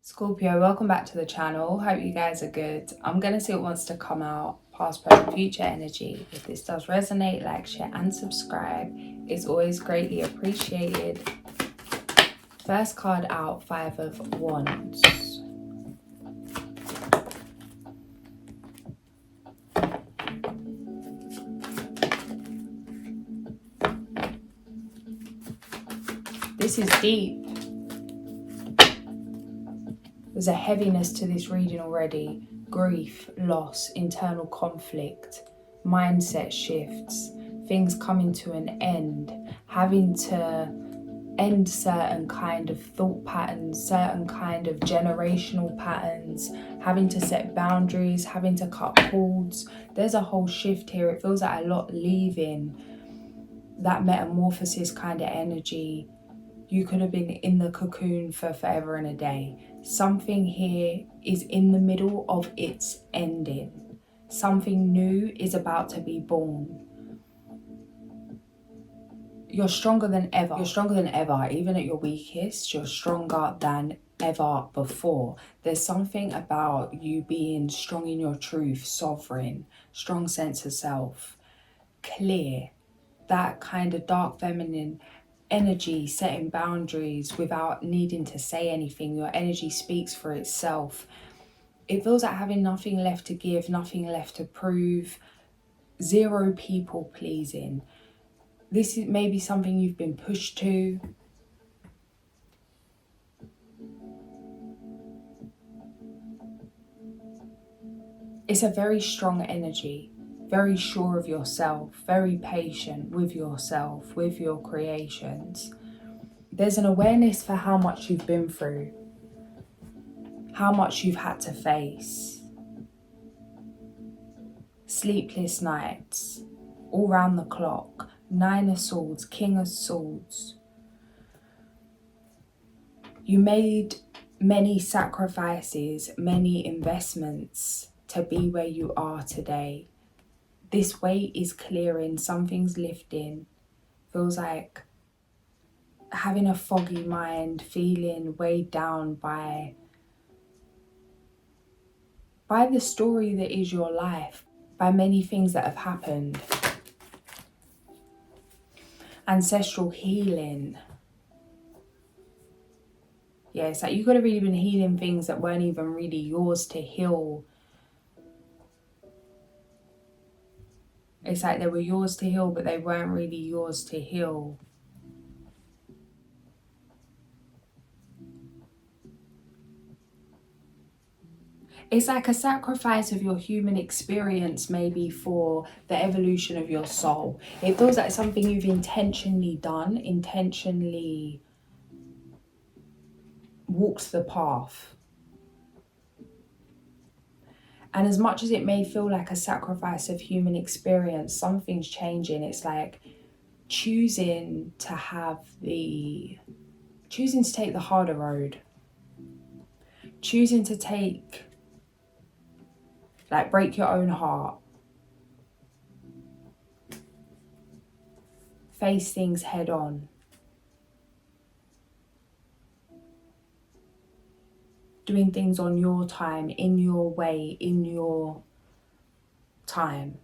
Scorpio, welcome back to the channel. Hope you guys are good. I'm going to see what wants to come out, past, present, future energy. If this does resonate, like, share and subscribe. It's always greatly appreciated. First card out, Five of Wands. This is deep. There's a heaviness to this reading already. Grief, loss, internal conflict, mindset shifts, things coming to an end, having to end certain kind of thought patterns, certain kind of generational patterns, having to set boundaries, having to cut cords. There's a whole shift here. It feels like a lot leaving. That metamorphosis kind of energy. You could have been in the cocoon for forever and a day. Something here is in the middle of its ending. Something new is about to be born. You're stronger than ever. You're stronger than ever. Even at your weakest, you're stronger than ever before. There's something about you being strong in your truth, sovereign, strong sense of self, clear. That kind of dark feminine energy, setting boundaries without needing to say anything. Your energy speaks for itself. It feels like having nothing left to give, nothing left to prove, zero people pleasing. This is maybe something you've been pushed to. It's a very strong energy, very sure of yourself, very patient with yourself, with your creations. There's an awareness for how much you've been through, how much you've had to face. Sleepless nights, all round the clock, Nine of Swords, King of Swords. You made many sacrifices, many investments to be where you are today. This weight is clearing, something's lifting. Feels like having a foggy mind, feeling weighed down by the story that is your life, by many things that have happened. Ancestral healing. Yeah, it's like you could have really been healing things that weren't even really yours to heal. It's like they were yours to heal, but they weren't really yours to heal. It's like a sacrifice of your human experience, maybe for the evolution of your soul. It feels like something you've intentionally done, intentionally walked the path. And as much as it may feel like a sacrifice of human experience, something's changing. It's like choosing to take the harder road. Choosing to break your own heart. Face things head on. Doing things on your time, in your way, in your time.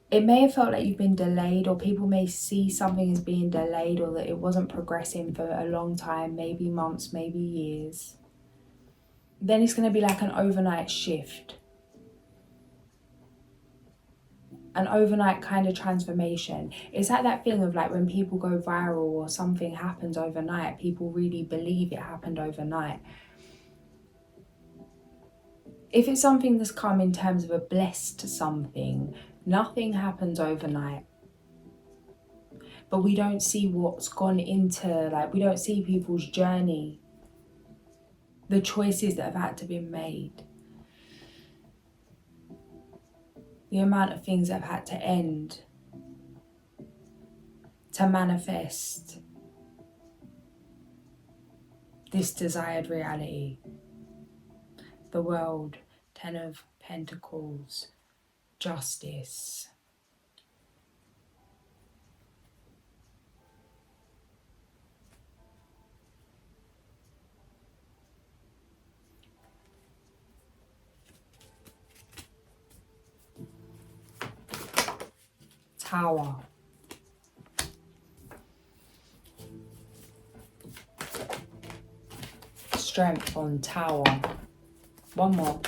It may have felt like you've been delayed, or people may see something as being delayed, or that it wasn't progressing for a long time, maybe months, maybe years. Then it's going to be like an overnight shift. An overnight kind of transformation. It's like that thing of like when people go viral or something happens overnight, people really believe it happened overnight. If it's something that's come in terms of a blessed something, nothing happens overnight. But we don't see what's gone into, we don't see people's journey, the choices that have had to be made, the amount of things that have had to end to manifest this desired reality. The world, Ten of Pentacles, justice. Tower. Strength on Tower. One more.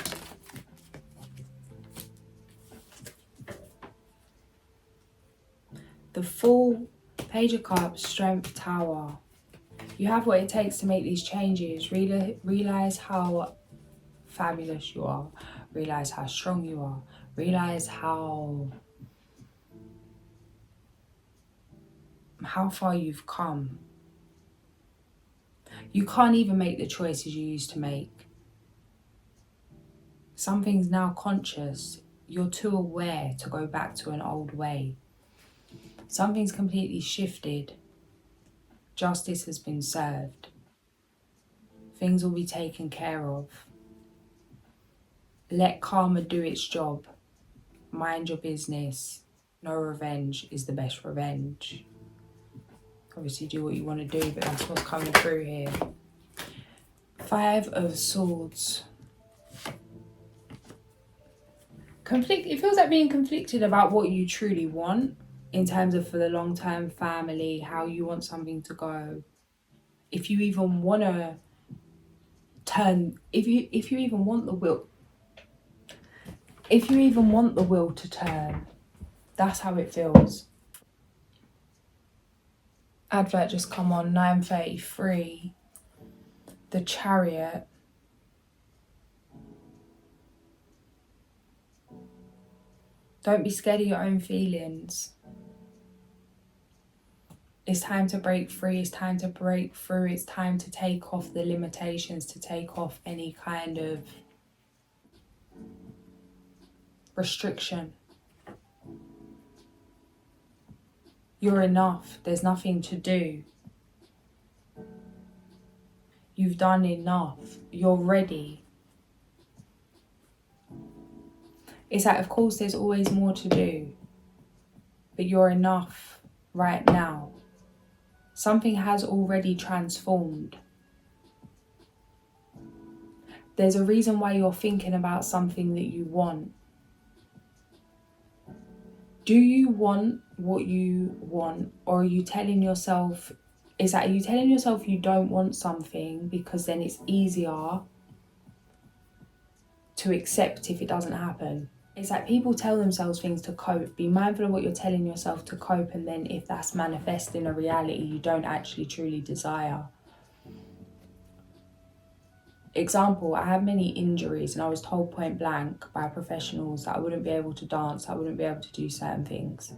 The Full, Page of Cups, Strength, Tower. You have what it takes to make these changes. Realize how fabulous you are. Realize how strong you are. Realize how far you've come. You can't even make the choices you used to make. Something's now conscious. You're too aware to go back to an old way. Something's completely shifted. Justice has been served. Things will be taken care of. Let karma do its job. Mind your business. No revenge is the best revenge. Obviously do what you want to do, but that's what's coming through here. 5 of Swords. It feels like being conflicted about what you truly want in terms of for the long-term family, how you want something to go. If you even want to turn, if you even want the will, if you even want the will to turn, that's how it feels. Advert just come on, 9:33. The Chariot. Don't be scared of your own feelings. It's time to break free. It's time to break through. It's time to take off the limitations, to take off any kind of restriction. You're enough. There's nothing to do. You've done enough. You're ready. It's like, of course, there's always more to do, but you're enough right now. Something has already transformed. There's a reason why you're thinking about something that you want. Do you want what you want, or are you telling yourself, are you telling yourself you don't want something because then it's easier to accept if it doesn't happen? It's like people tell themselves things to cope. Be mindful of what you're telling yourself to cope, and then if that's manifesting a reality you don't actually truly desire. Example, I have many injuries and I was told point blank by professionals that I wouldn't be able to dance, I wouldn't be able to do certain things.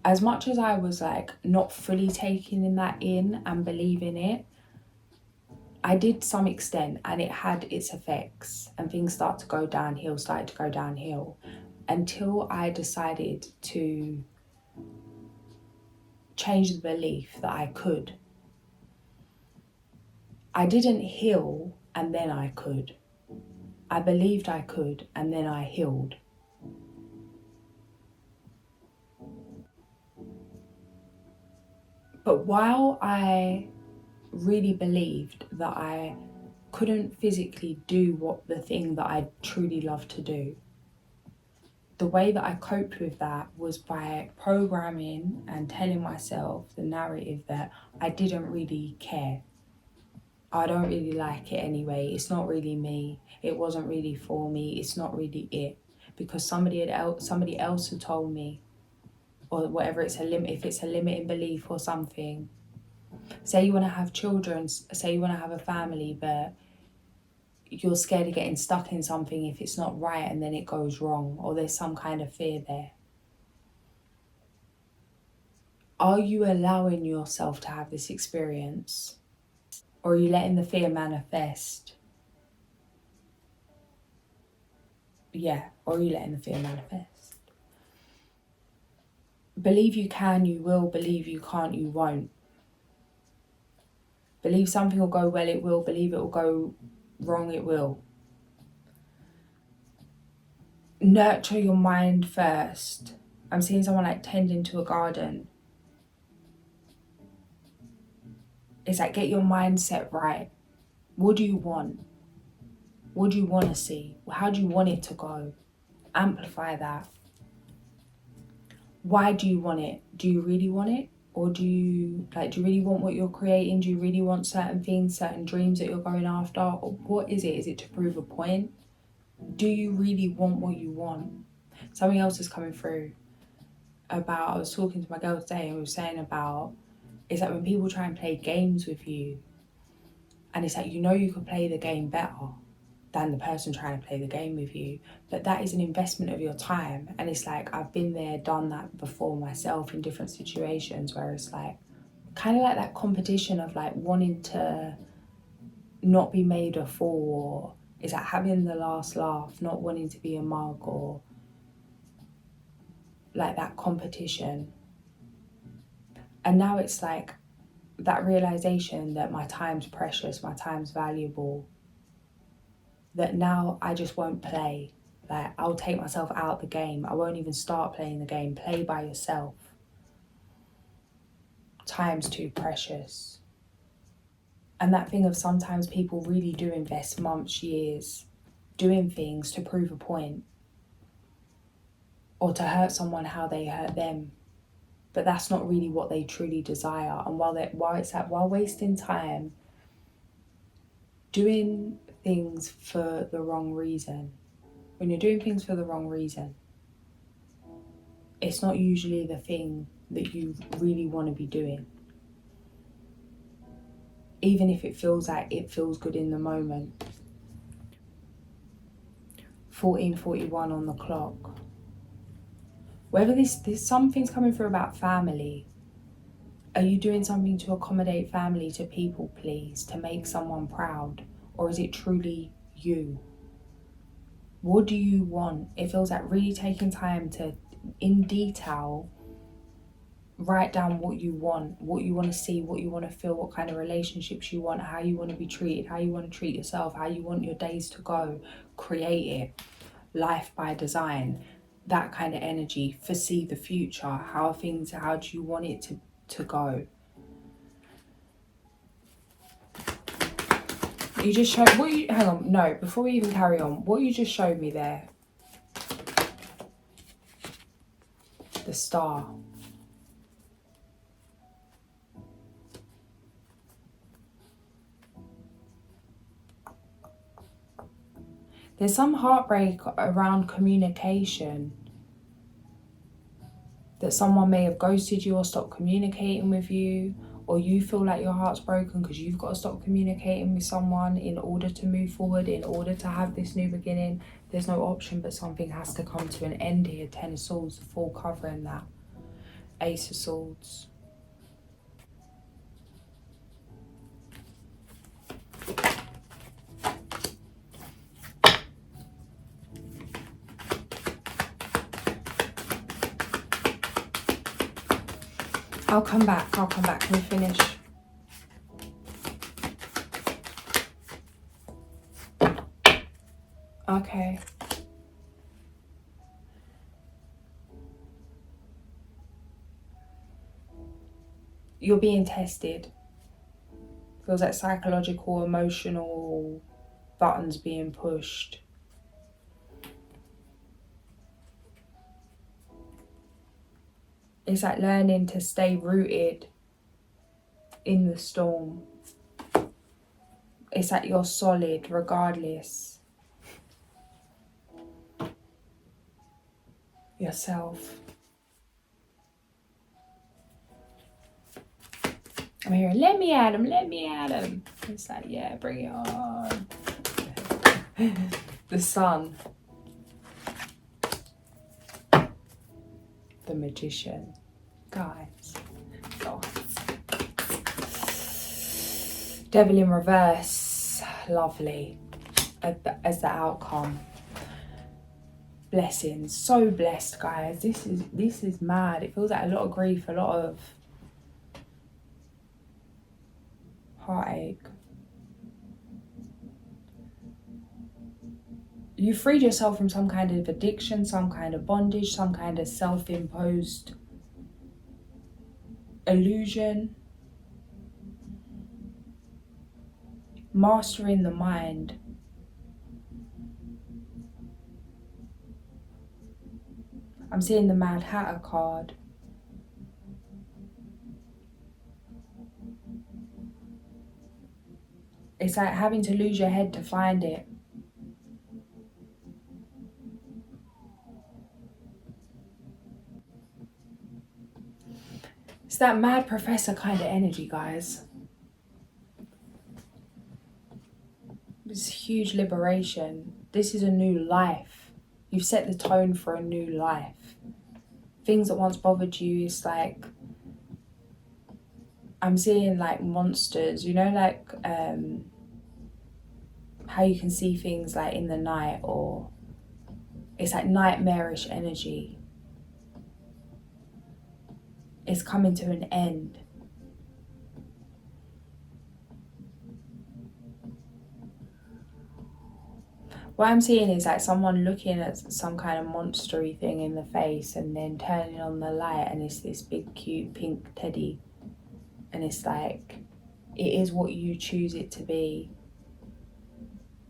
As much as I was like not fully taking that in and believing it, I did some extent, and it had its effects, and things started to go downhill until I decided to change the belief that I could. I didn't heal and then I could. I believed I could and then I healed. But while I really believed that I couldn't physically do the thing that I truly love to do, the way that I coped with that was by programming and telling myself the narrative that I didn't really care. I don't really like it anyway. It's not really me. It wasn't really for me. It's not really it. Because somebody else had told me, or whatever, if it's a limiting belief or something. Say you want to have children, say you want to have a family, but you're scared of getting stuck in something if it's not right and then it goes wrong, or there's some kind of fear there. Are you allowing yourself to have this experience? Or are you letting the fear manifest? Or are you letting the fear manifest? Believe you can, you will. Believe you can't, you won't. Believe something will go well, it will. Believe it will go wrong, it will. Nurture your mind first. I'm seeing someone like tending to a garden. It's like, get your mindset right. What do you want? What do you want to see? How do you want it to go? Amplify that. why do you want it? Do you really want it? Or do you really want what you're creating? Do you really want certain things, certain dreams that you're going after? Or what is it? Is it to prove a point? Do you really want what you want? Something else is coming through about, I was talking to my girl today and we were saying about, is that when people try and play games with you, and it's like, you know, you could play the game better than the person trying to play the game with you, but that is an investment of your time. And it's like, I've been there, done that before myself in different situations where it's like, kind of like that competition of like wanting to not be made a fool, or is that having the last laugh, not wanting to be a mug, or like that competition. And now it's like that realization that my time's precious, my time's valuable, that now I just won't play. Like, I'll take myself out the game. I won't even start playing the game. Play by yourself. Time's too precious. And that thing of sometimes people really do invest months, years doing things to prove a point, or to hurt someone how they hurt them. But that's not really what they truly desire. And while wasting time doing things for the wrong reason, when you're doing things for the wrong reason, it's not usually the thing that you really want to be doing. Even if it feels like it feels good in the moment. 14:41 on the clock. Whether there's some things coming through about family. Are you doing something to accommodate family, to people please, to make someone proud? Or is it truly you? What do you want? It feels like really taking time to, in detail, write down what you want to see, what you want to feel, what kind of relationships you want, how you want to be treated, how you want to treat yourself, how you want your days to go. Create it. Life by design. That kind of energy. Foresee the future. How do you want it to go? You just showed, hang on, no, before we even carry on, what you just showed me there, the star. There's some heartbreak around communication, that someone may have ghosted you or stopped communicating with you, or you feel like your heart's broken because you've got to stop communicating with someone in order to move forward, in order to have this new beginning. There's no option, but something has to come to an end here. 10 of Swords, the full covering that. Ace of Swords. I'll come back. Can we finish? Okay. You're being tested. Feels like psychological, emotional buttons being pushed. It's like learning to stay rooted in the storm. It's like you're solid regardless. Yourself. I'm hearing, let me at him. It's like, yeah, bring it on. The Sun. The Magician. Guys. Devil in reverse. Lovely. As the outcome. Blessings. So blessed, guys. This is mad. It feels like a lot of grief, a lot of heartache. You freed yourself from some kind of addiction, some kind of bondage, some kind of self-imposed illusion. Mastering the mind. I'm seeing the Mad Hatter card. It's like having to lose your head to find it. It's that mad professor kind of energy, guys. It's huge liberation. This is a new life. You've set the tone for a new life. Things that once bothered you, it's like, I'm seeing like monsters, you know, like how you can see things like in the night, or it's like nightmarish energy. It's coming to an end. What I'm seeing is like someone looking at some kind of monstery thing in the face and then turning on the light, and it's this big cute pink teddy, and it's like, it is what you choose it to be.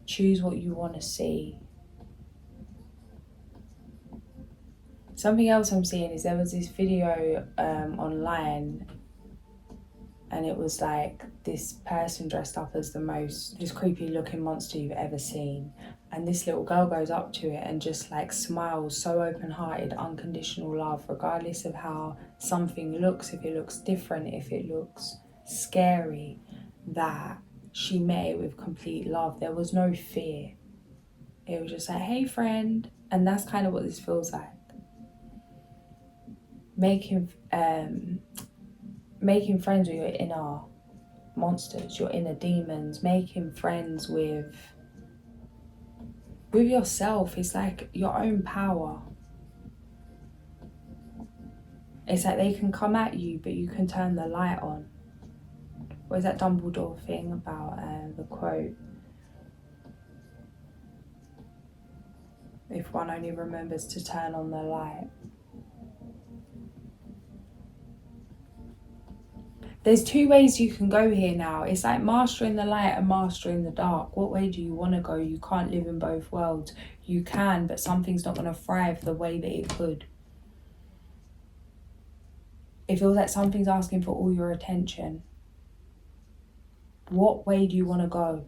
Choose what you want to see. Something else I'm seeing is there was this video online, and it was like this person dressed up as the most creepy looking monster you've ever seen, and this little girl goes up to it and just like smiles, so open-hearted, unconditional love, regardless of how something looks, if it looks different, if it looks scary, that she met it with complete love. There was no fear. It was just like, hey friend. And that's kind of what this feels like. Making friends with your inner monsters, your inner demons, making friends with yourself. It's like your own power. It's like they can come at you, but you can turn the light on. What is that Dumbledore thing about the quote? If one only remembers to turn on the light. There's two ways you can go here now. It's like mastering the light and mastering the dark. What way do you want to go? You can't live in both worlds. You can, but something's not going to thrive the way that it could. It feels like something's asking for all your attention. What way do you want to go?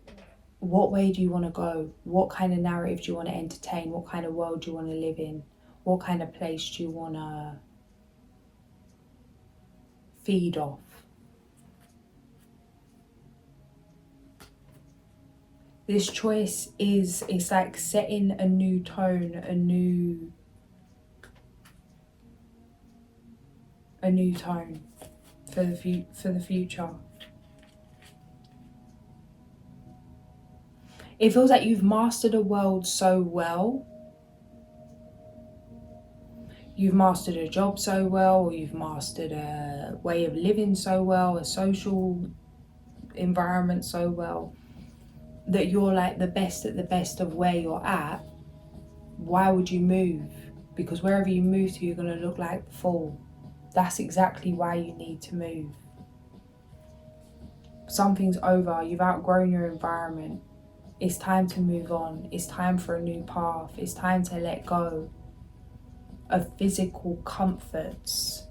What way do you want to go? What kind of narrative do you want to entertain? What kind of world do you want to live in? What kind of place do you want to feed off? This choice it's like setting a new tone, a new tone for the future. It feels like you've mastered a world so well. You've mastered a job so well, or you've mastered a way of living so well, a social environment so well, that you're like the best at the best of where you're at. Why would you move? Because wherever you move to, you're going to look like the fool. That's exactly why you need to move. Something's over. You've outgrown your environment. It's time to move on. It's time for a new path. It's time to let go of physical comforts.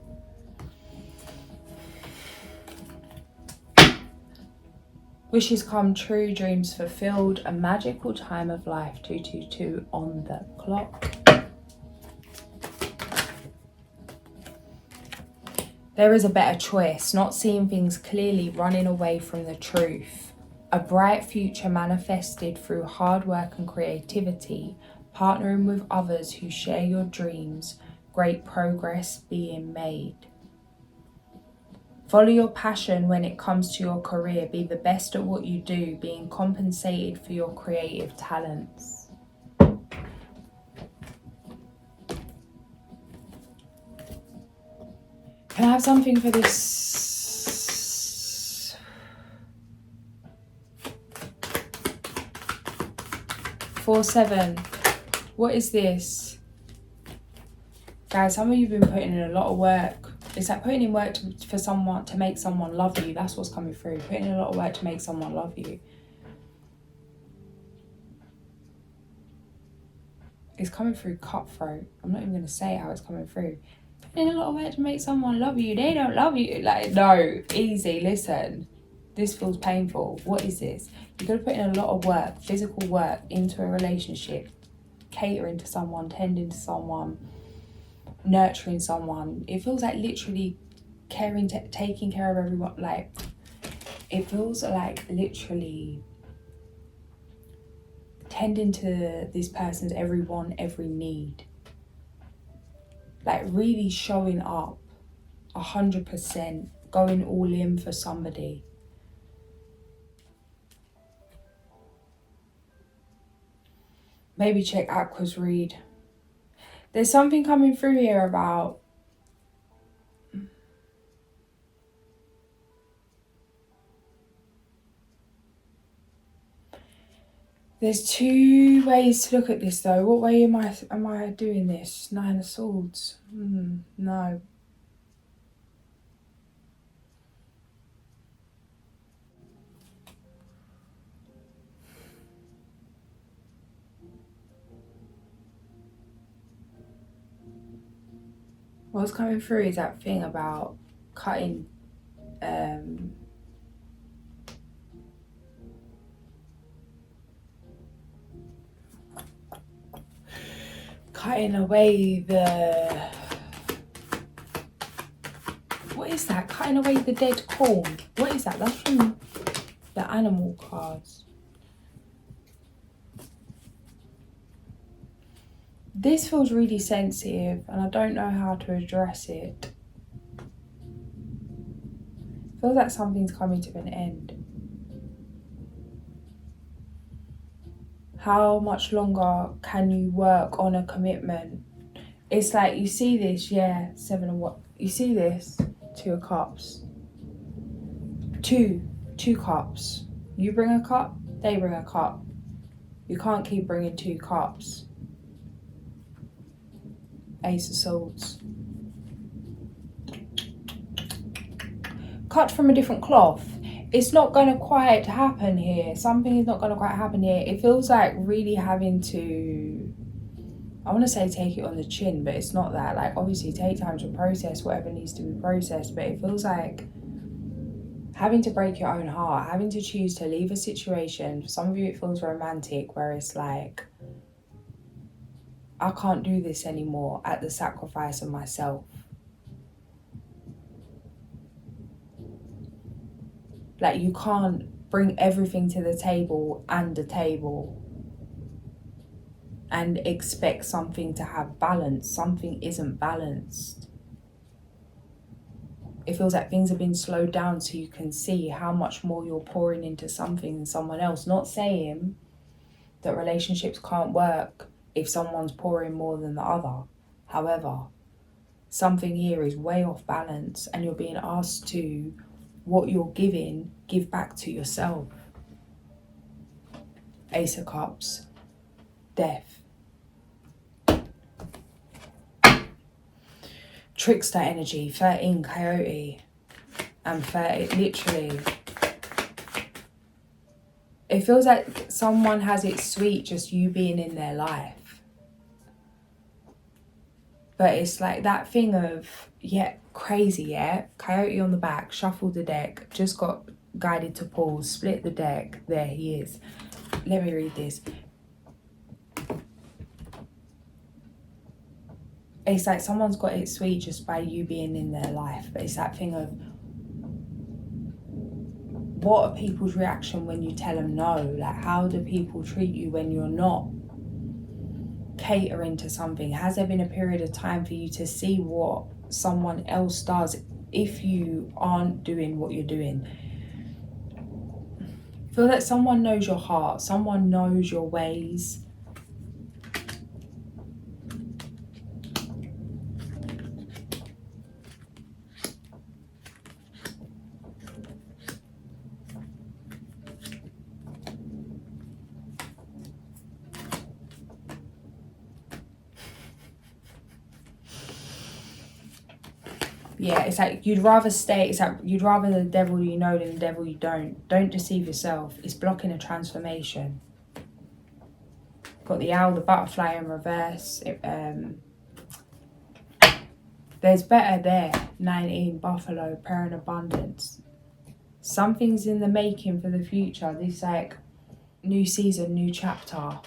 Wishes come true, dreams fulfilled, a magical time of life, 222 on the clock. There is a better choice, not seeing things clearly, running away from the truth. A bright future manifested through hard work and creativity, partnering with others who share your dreams, great progress being made. Follow your passion when it comes to your career. Be the best at what you do, being compensated for your creative talents. Can I have something for this? 4-7. What is this? Guys, some of you have been putting in a lot of work. It's like putting in work for someone, to make someone love you. That's what's coming through. Putting in a lot of work to make someone love you. It's coming through cutthroat. I'm not even going to say how it's coming through. Putting in a lot of work to make someone love you. They don't love you. Like, no, easy, listen. This feels painful. What is this? You're going to put in a lot of work, physical work, into a relationship, catering to someone, tending to someone, nurturing someone. It feels like literally caring, taking care of everyone. Like, it feels like literally tending to this person's every want, every need. Like, really showing up 100%, going all in for somebody. Maybe check Aqua's read. There's something coming through here about there's two ways to look at this though. What way am I doing this? Nine of Swords. No. What's coming through is that thing about cutting cutting away the, what is that? Cutting away the dead corn. What is that? That's from the animal cards. This feels really sensitive and I don't know how to address it. Feels like something's coming to an end. How much longer can you work on a commitment? It's like you see this, yeah, 7 of what? You see this, 2 of Cups. Two cups. You bring a cup, they bring a cup. You can't keep bringing 2 cups. Ace of Swords. Cut from a different cloth. It's not going to quite happen here. Something is not going to quite happen here. It feels like really having to, I want to say take it on the chin, but it's not that. Like, obviously take time to process whatever needs to be processed, but it feels like having to break your own heart, having to choose to leave a situation. For some of you it feels romantic, where it's like, I can't do this anymore at the sacrifice of myself. Like, you can't bring everything to the table and a table and expect something to have balance. Something isn't balanced. It feels like things have been slowed down so you can see how much more you're pouring into something than someone else. Not saying that relationships can't work if someone's pouring more than the other. However, something here is way off balance and you're being asked to, what you're giving, give back to yourself. Ace of Cups. Death. Trickster energy. 13 Coyote. And 30, literally. It feels like someone has it sweet just you being in their life. But it's like that thing of, yeah, crazy, yeah? Coyote on the back, shuffled the deck, just got guided to pause, split the deck. There he is. Let me read this. It's like someone's got it sweet just by you being in their life. But it's that thing of, what are people's reaction when you tell them no? Like, how do people treat you when you're not catering to something? Has there been a period of time for you to see what someone else does if you aren't doing what you're doing? Feel that someone knows your heart, someone knows your ways. Yeah, it's like you'd rather stay, it's like you'd rather the devil you know than the devil you don't. Don't deceive yourself. It's blocking a transformation. got the owl, the butterfly in reverse. There's better there. 19, buffalo, prayer and abundance. Something's in the making for the future. This like new season, new chapter.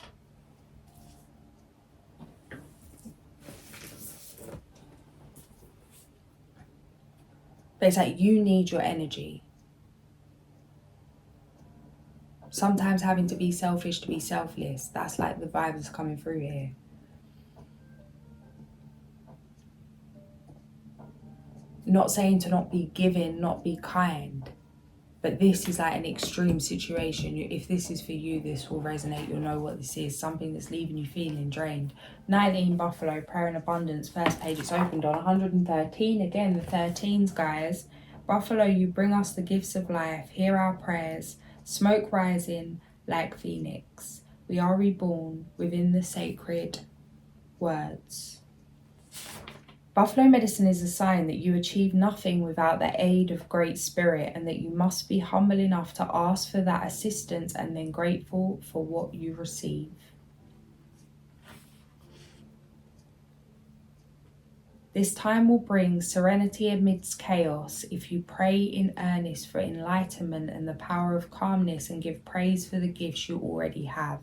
But it's like you need your energy. Sometimes having to be selfish to be selfless. That's like the vibe that's coming through here. Not saying to not be giving, not be kind. But this is like an extreme situation. If this is for you, this will resonate. You'll know what this is. Something that's leaving you feeling drained. 19, buffalo, prayer and abundance. First page, it's opened on 113. Again, the 13s, guys. Buffalo, you bring us the gifts of life. Hear our prayers. Smoke rising like phoenix. We are reborn within the sacred words. Buffalo medicine is a sign that you achieve nothing without the aid of Great Spirit, and that you must be humble enough to ask for that assistance and then grateful for what you receive. This time will bring serenity amidst chaos if you pray in earnest for enlightenment and the power of calmness, and give praise for the gifts you already have.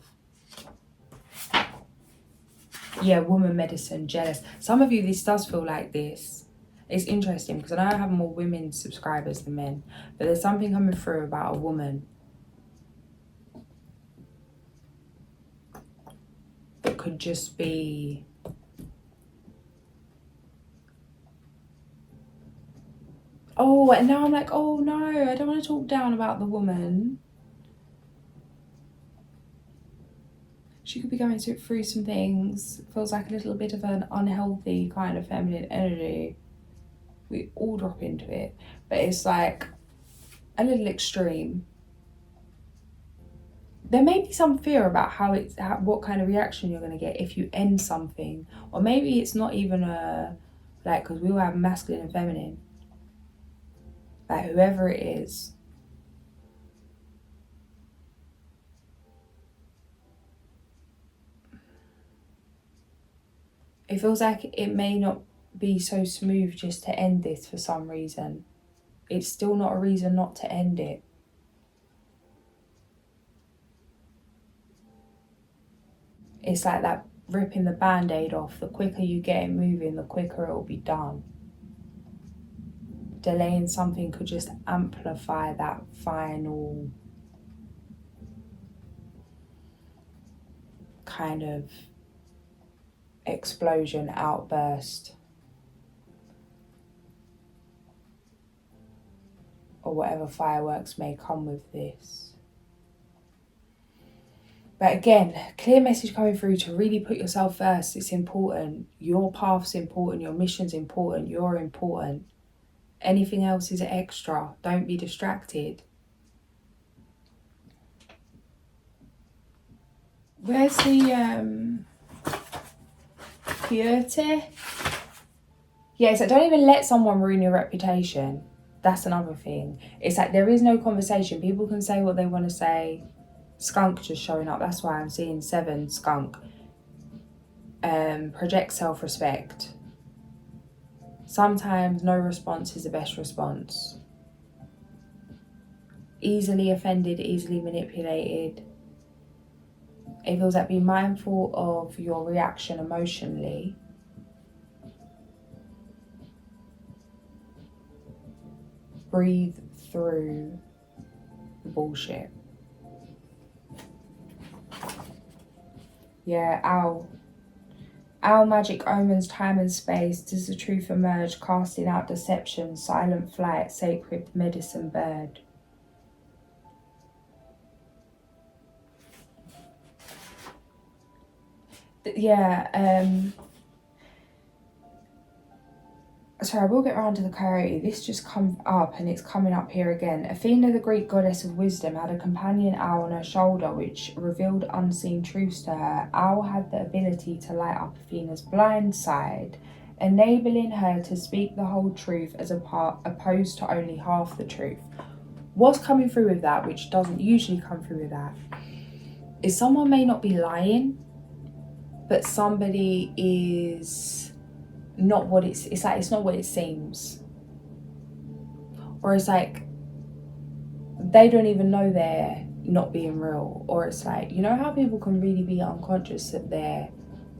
Yeah, woman medicine, jealous. Some of you, this does feel like this. It's interesting because I know I have more women subscribers than men, but there's something coming through about a woman that could just be and now I'm like, oh no, I don't want to talk down about the woman. She could be going through some things. Feels like a little bit of an unhealthy kind of feminine energy. We all drop into it. But it's like a little extreme. There may be some fear about what kind of reaction you're going to get if you end something. Or maybe it's not even because we all have masculine and feminine. Like whoever it is. It feels like it may not be so smooth just to end this for some reason. It's still not a reason not to end it. It's like that ripping the band-aid off. The quicker you get it moving, the quicker it will be done. Delaying something could just amplify that final kind of explosion, outburst, or whatever fireworks may come with this. But again, clear message coming through to really put yourself first. It's important. Your path's important. Your mission's important. You're important. Anything else is extra. Don't be distracted. Where's the Coyote? Yeah, so don't even let someone ruin your reputation. That's another thing. It's like there is no conversation. People can say what they want to say. Skunk just showing up. That's why I'm seeing 7, skunk. Project self-respect. Sometimes no response is the best response. Easily offended, easily manipulated. It feels like be mindful of your reaction emotionally. Breathe through the bullshit. Yeah, owl. Owl magic omens time and space. Does the truth emerge? Casting out deception. Silent flight. Sacred medicine bird. Yeah, sorry, I will get around to the coyote. This just comes up and it's coming up here again. Athena, the Greek goddess of wisdom, had a companion owl on her shoulder which revealed unseen truths to her. Owl had the ability to light up Athena's blind side, enabling her to speak the whole truth opposed to only half the truth. What's coming through with that, which doesn't usually come through with that, is someone may not be lying, but somebody is not what it's like, it's not what it seems. Or it's like they don't even know they're not being real. Or it's like, you know how people can really be unconscious of their,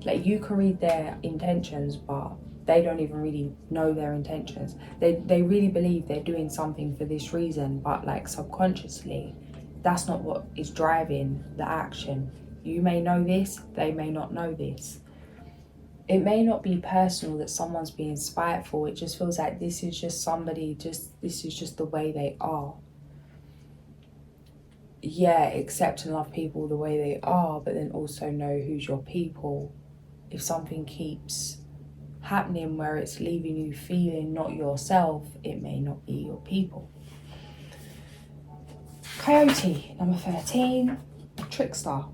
like, you can read their intentions, but they don't even really know their intentions. They really believe they're doing something for this reason, but like subconsciously, that's not what is driving the action. You may know this, they may not know this. It may not be personal that someone's being spiteful. It just feels like this is just somebody, this is just the way they are. Yeah, accept and love people the way they are, but then also know who's your people. If something keeps happening where it's leaving you feeling not yourself, it may not be your people. Coyote, number 13, Trickster.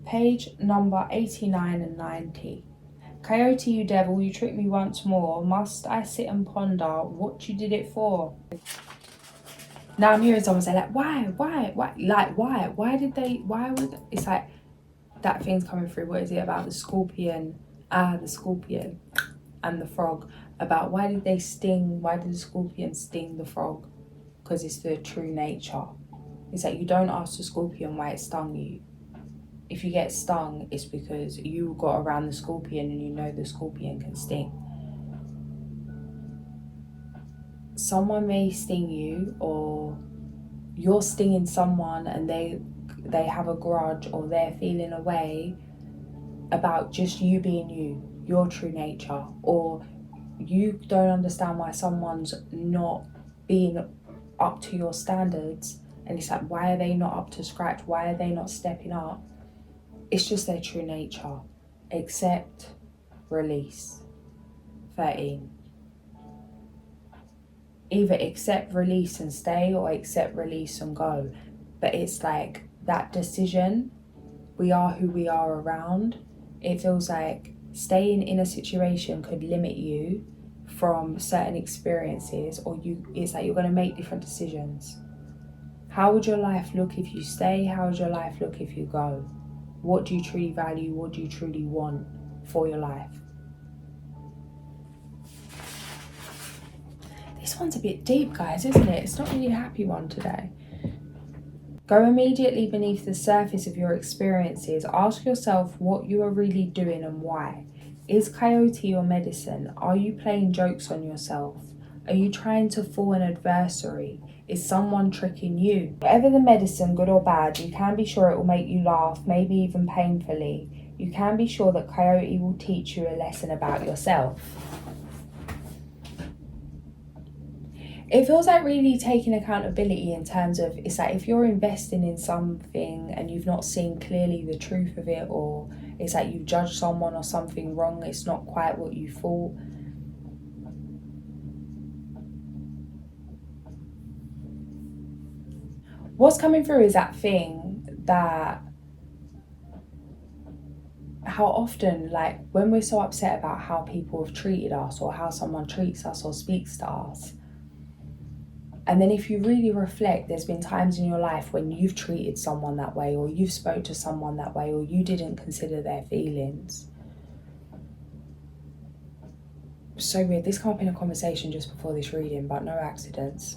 Page number 89 and 90. Coyote, you devil, you tricked me once more. Must I sit and ponder what you did it for? Now I'm hearing someone say like, why? Like, why did they, why would, it's like, that thing's coming through. What is it about the scorpion? The scorpion and the frog. About why did they sting, why did the scorpion sting the frog? Because it's the true nature. It's like, you don't ask the scorpion why it stung you. If you get stung, it's because you got around the scorpion and you know the scorpion can sting. Someone may sting you, or you're stinging someone and they have a grudge, or they're feeling a way about just you being you, your true nature, or you don't understand why someone's not being up to your standards, and it's like, why are they not up to scratch? Why are they not stepping up? It's just their true nature. Accept, release. 13. Either accept, release and stay, or accept, release and go. But it's like that decision, we are who we are around. It feels like staying in a situation could limit you from certain experiences, or it's like you're going to make different decisions. How would your life look if you stay? How would your life look if you go? What do you truly value? What do you truly want for your life? This one's a bit deep, guys, isn't it? It's not really a happy one today. Go immediately beneath the surface of your experiences. Ask yourself what you are really doing and why. Is Coyote your medicine? Are you playing jokes on yourself? Are you trying to fool an adversary? Is someone tricking you? Whatever the medicine, good or bad, you can be sure it will make you laugh, maybe even painfully. You can be sure that Coyote will teach you a lesson about yourself. It feels like really taking accountability in terms of, it's like if you're investing in something and you've not seen clearly the truth of it, or it's like you've judged someone or something wrong, it's not quite what you thought. What's coming through is that thing that, how often, like when we're so upset about how people have treated us, or how someone treats us or speaks to us, and then if you really reflect, there's been times in your life when you've treated someone that way, or you've spoke to someone that way, or you didn't consider their feelings. So weird, this came up in a conversation just before this reading, but no accidents.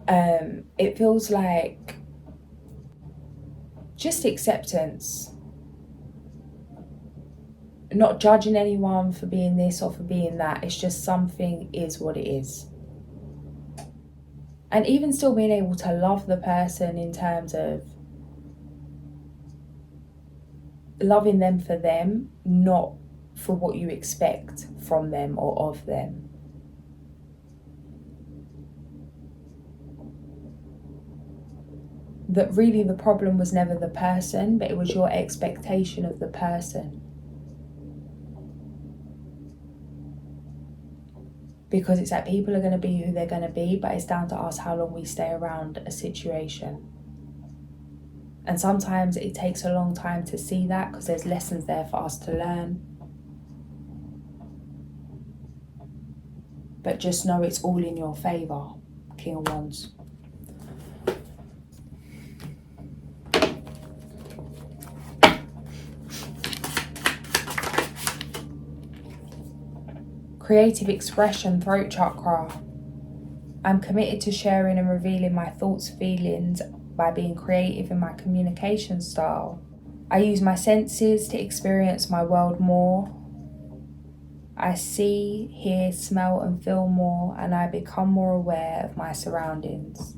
It feels like just acceptance, not judging anyone for being this or for being that. It's just something is what it is. And even still being able to love the person in terms of loving them for them, not for what you expect from them or of them. That really the problem was never the person, but it was your expectation of the person. Because it's like people are going to be who they're going to be, but it's down to us how long we stay around a situation. And sometimes it takes a long time to see that, because there's lessons there for us to learn. But just know it's all in your favour. King of Wands. Creative expression, throat chakra. I'm committed to sharing and revealing my thoughts, feelings by being creative in my communication style. I use my senses to experience my world more. I see, hear, smell and feel more, and I become more aware of my surroundings,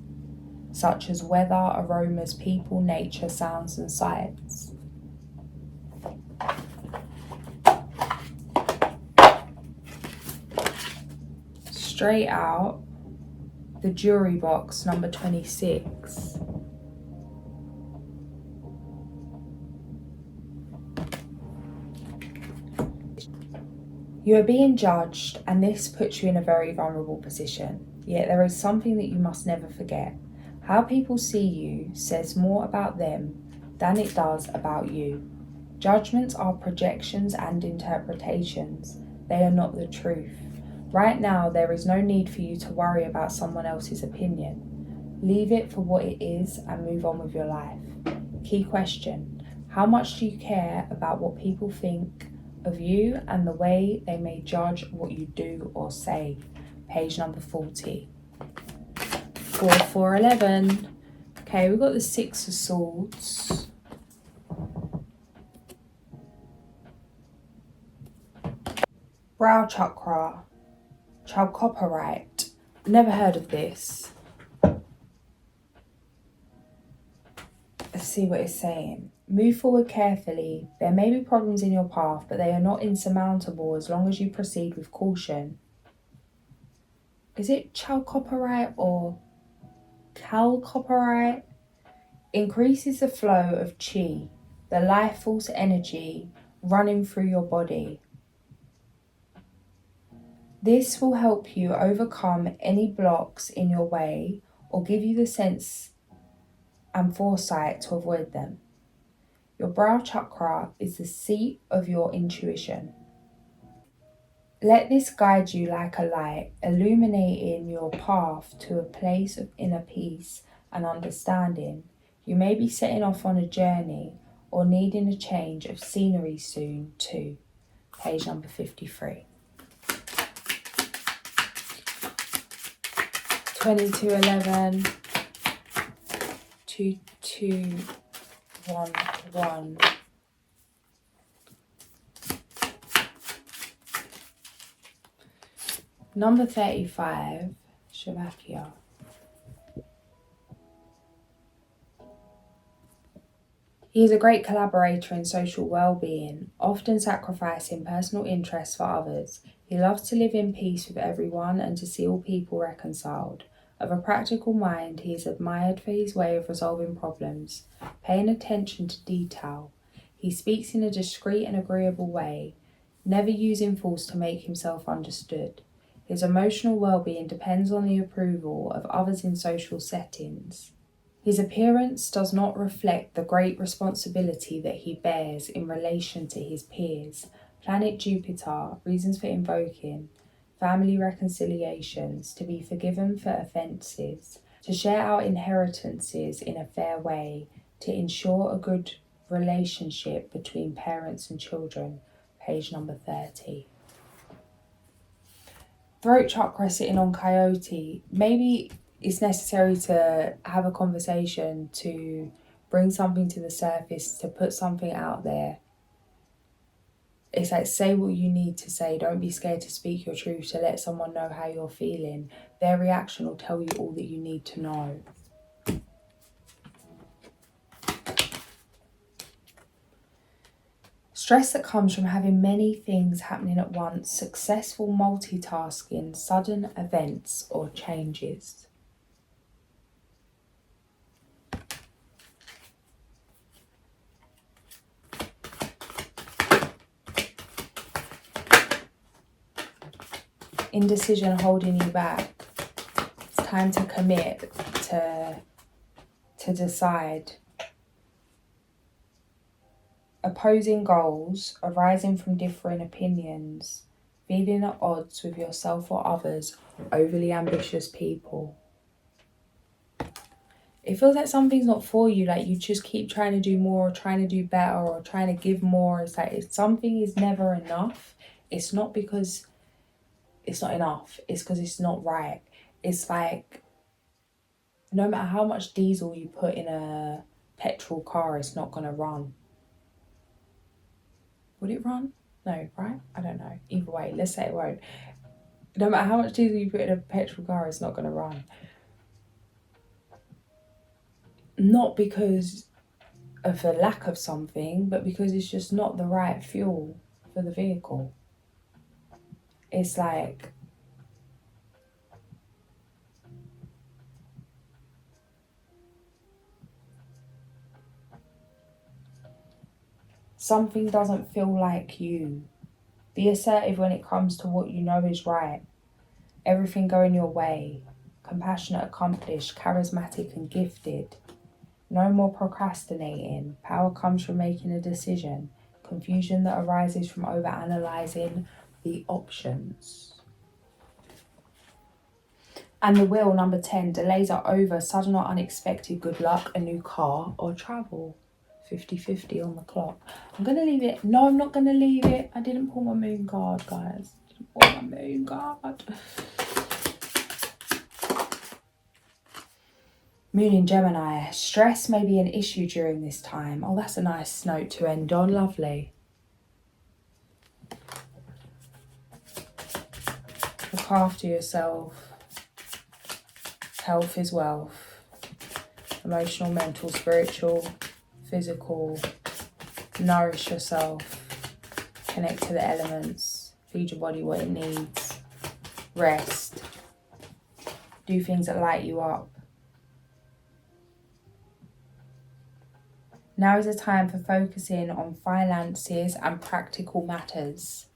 such as weather, aromas, people, nature, sounds and sights. Straight out, the jury box, number 26. You are being judged, and this puts you in a very vulnerable position. Yet there is something that you must never forget. How people see you says more about them than it does about you. Judgments are projections and interpretations. They are not the truth. Right now, there is no need for you to worry about someone else's opinion. Leave it for what it is and move on with your life. Key question: how much do you care about what people think of you and the way they may judge what you do or say? Page number 40. 4, 4, 11. Okay, we've got the 6 of Swords. Brow chakra. Chalcopyrite. Never heard of this. Let's see what it's saying. Move forward carefully. There may be problems in your path, but they are not insurmountable as long as you proceed with caution. Is it chalcopyrite or chalcopyrite? Increases the flow of chi, the life force energy running through your body. This will help you overcome any blocks in your way or give you the sense and foresight to avoid them. Your brow chakra is the seat of your intuition. Let this guide you like a light, illuminating your path to a place of inner peace and understanding. You may be setting off on a journey or needing a change of scenery soon too. Page number 53. 2211 2211. Number 35, Slovakia. He is a great collaborator in social well-being, often sacrificing personal interests for others. He loves to live in peace with everyone and to see all people reconciled. Of a practical mind, he is admired for his way of resolving problems, paying attention to detail. He speaks in a discreet and agreeable way, never using force to make himself understood. His emotional well-being depends on the approval of others in social settings. His appearance does not reflect the great responsibility that he bears in relation to his peers. Planet Jupiter, reasons for invoking, family reconciliations, to be forgiven for offences, to share our inheritances in a fair way, to ensure a good relationship between parents and children. Page number 30. Throat chakra sitting on Coyote. Maybe it's necessary to have a conversation, to bring something to the surface, to put something out there. It's like, say what you need to say. Don't be scared to speak your truth, to let someone know how you're feeling. Their reaction will tell you all that you need to know. Stress that comes from having many things happening at once, successful multitasking, sudden events or changes. Indecision holding you back. It's time to commit, to decide. Opposing goals arising from differing opinions, feeling at odds with yourself or others, overly ambitious people. It feels like something's not for you, like you just keep trying to do more, or trying to do better, or trying to give more. It's like something is never enough. It's not because it's not enough. It's because it's not right. It's like, no matter how much diesel you put in a petrol car, it's not going to run. Would it run? No, right? I don't know. Either way, let's say it won't. No matter how much diesel you put in a petrol car, it's not going to run. Not because of a lack of something, but because it's just not the right fuel for the vehicle. It's like, something doesn't feel like you. Be assertive when it comes to what you know is right. Everything going your way. Compassionate, accomplished, charismatic and gifted. No more procrastinating. Power comes from making a decision. Confusion that arises from overanalyzing the options. And the wheel, number 10. Delays are over. Sudden or unexpected good luck, a new car or travel. 50-50 on the clock. I'm going to leave it. No, I'm not going to leave it. I didn't pull my moon card, guys. I didn't pull my moon card. Moon in Gemini. Stress may be an issue during this time. Oh, that's a nice note to end on. Lovely. Look after yourself. Health is wealth. Emotional, mental, spiritual, physical. Nourish yourself. Connect to the elements. Feed your body what it needs. Rest. Do things that light you up. Now is a time for focusing on finances and practical matters.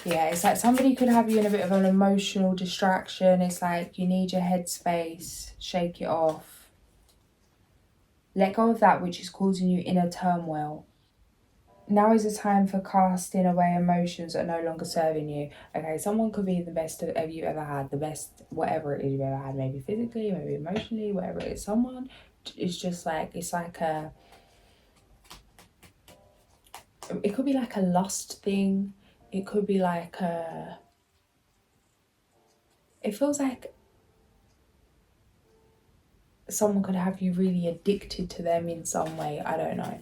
Yeah, it's like somebody could have you in a bit of an emotional distraction. It's like you need your headspace, shake it off. Let go of that which is causing you inner turmoil. Now is a time for casting away emotions that are no longer serving you. Okay, someone could be the best of you ever had, the best whatever it is you've ever had, maybe physically, maybe emotionally, whatever it is. Someone is just like, it's like a, it could be like a lust thing. It could be like a, it feels like someone could have you really addicted to them in some way. I don't know.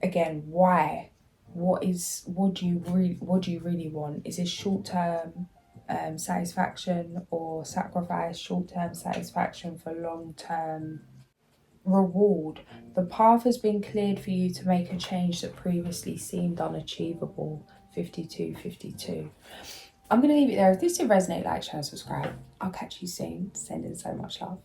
Again, why? What do you really want? Is this short-term satisfaction or sacrifice? Short-term satisfaction for long-term reward. The path has been cleared for you to make a change that previously seemed unachievable. 52-52. I'm going to leave it there. If this did resonate, like, share, and subscribe. I'll catch you soon. Sending so much love.